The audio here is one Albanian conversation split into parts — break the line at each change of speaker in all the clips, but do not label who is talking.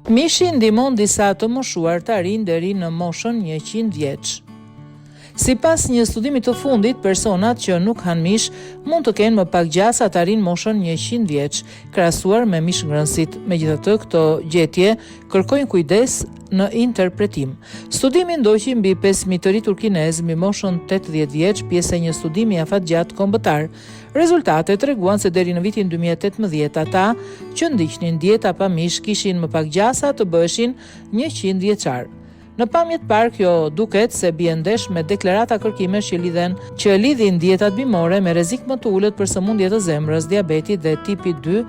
Mishi ndihmon disa të moshuar të arrijnë deri në moshën 100 vjeç. Sipas një studimi të fundit, personat që nuk han mish mund të kenë më pak gjasa të arrijnë moshën 100 vjeç, krahasuar me mishngërënësit. Megjithatë, këto gjetje kërkojnë kujdes në interpretim. Studimi ndoqi mbi 5.000 të rritur kinez mbi moshën 80 vjeç, pjesë e një studimi afatgjatë kombëtar. Rezultatet treguan se deri në vitin 2018 ata që ndiqnin dieta pa mish kishin më pak gjasa të bëheshin 100 vjeçar. Në pamje të parë, kjo duket se bie ndesh me deklarata kërkimesh që lidhin dietat bimore me rrezik më të ulët për sëmundje të zemrës, diabetit dhe tipi 2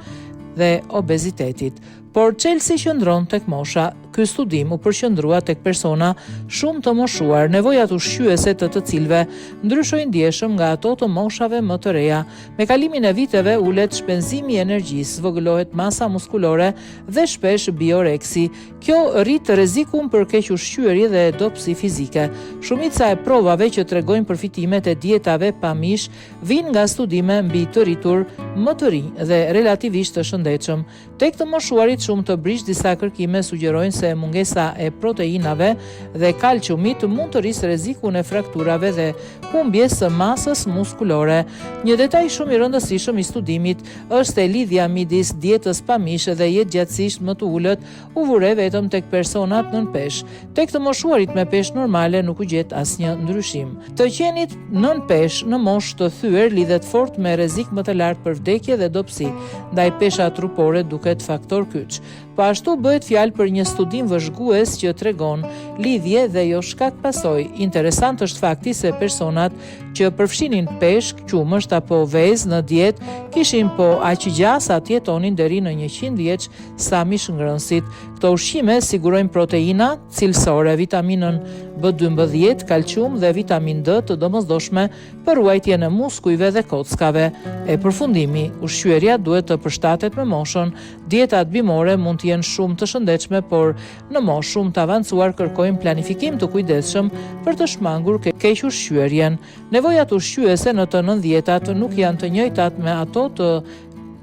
dhe obezitetit. Por çelësi qëndron tek mosha. Ky studim u përqendrua tek persona shumë të moshuar, nevojat ushqyese të cilëve ndryshojnë ndjeshëm nga ato të moshave më të reja. Me kalimin e viteve ulet shpenzimi i energjisë, zvogëlohet masa muskulore dhe shpesh bioreksi. Kjo rrit rrezikun për keq ushqyerje dhe dobësi fizike. Shumica e provave që tregojnë përfitimet e dietave pa mish vijnë nga studime mbi të rritur më të rinj dhe relativisht të shëndetshëm. Tek të moshuarit shumë të brish, disa kërkime sugjerojnë se mungesa e proteinave dhe kalciumit mund të rrisë rrezikun e frakturave dhe humbjes së masës muskulore. Një detaj shumë i rëndësishëm i studimit është e lidhja midis dietës pa mish dhe jetëgjatësisht më të ulët u vure vetëm tek personat nën peshë. Tek të moshuarit me peshë normale nuk u gjet asnjë ndryshim. Të qenit nën peshë në moshë të thyer lidhet fort me rrezik më të lartë për vdekje dhe dobësi, ndaj pesha trupore duket faktor kyç. Po ashtu bëhet fjalë për një studim vëzhgues që tregon lidhje dhe jo shkak pasojë. Interesant është fakti se personat që përfshinin peshk, qumësht apo vezë në dietë kishin po aq gjasa të jetonin deri në 100 vjeç sa mishngërënësit. Këto ushqime sigurojnë proteina cilësore, vitaminën B12, kalcium dhe vitamin D të domosdoshme për ruajtjen e muskujve dhe kockave. E përfundimi, ushqyerja duhet të përshtatet me moshën. Dietat bimore mund të jenë shumë të shëndetshme, por në moshë shumë të avancuar kërkojnë planifikim të kujdesshëm për të shmangur keq ushqyerjen. Nevojat ushqyese në të 90-tat nuk janë të njëjtat me ato të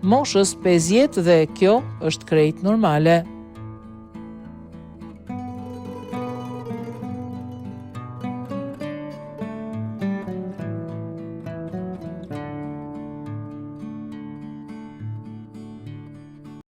moshës 50 dhe kjo është krejt normale.